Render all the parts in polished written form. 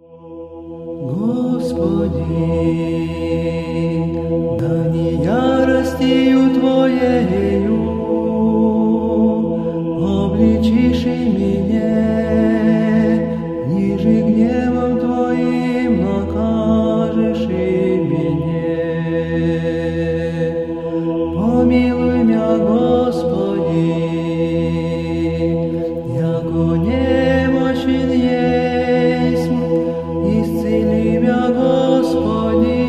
Господи, да не яростью Твоею обличишь и меня, ниже гневом Твоим накажешь и меня. Помилуй меня, Господи, яко немощен есть, исцели меня, Господи,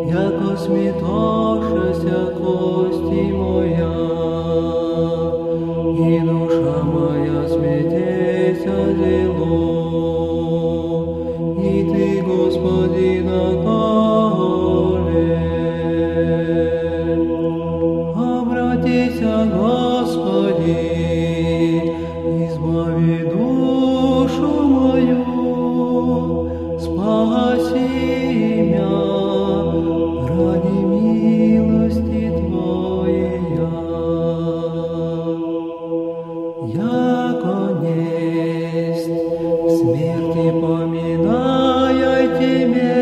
яко сметошася кости моя, и душа моя сметеся зело, и Ты, Господи, наколе. Обратися, Господи, избави душу мою, спаси меня ради милости Твоей. Яко несть в смерти поминая Тебе,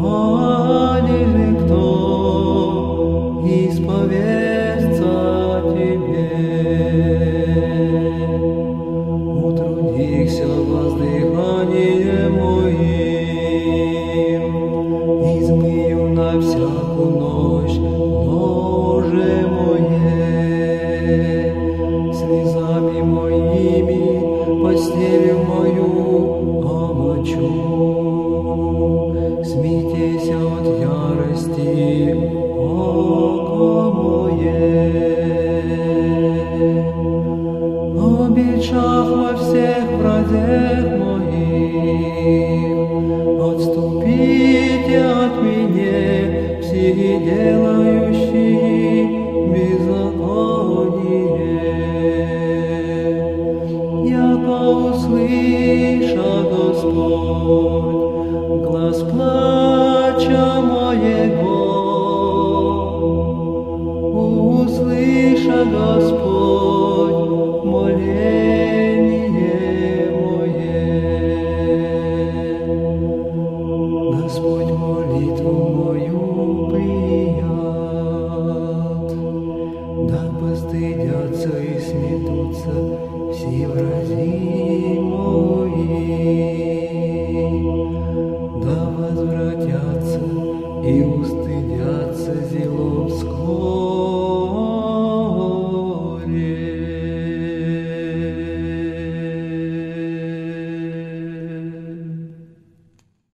вали же кто исповестся Тебе. Утрудихся воздыханием моим, измыю на всякую ночь ложе мое, слезами моими постелью мою омочу. Смейтеся от ярости, око мое. Обещав во всех вразях моих, отступите от меня, все делающие беззаконие. Яко услыша Господь глас плача моего, услыша Господь моление мое. Господь молитву мою прият, да постыдятся и сметутся все врази мои, да возвратятся и устыдятся зелом скорби.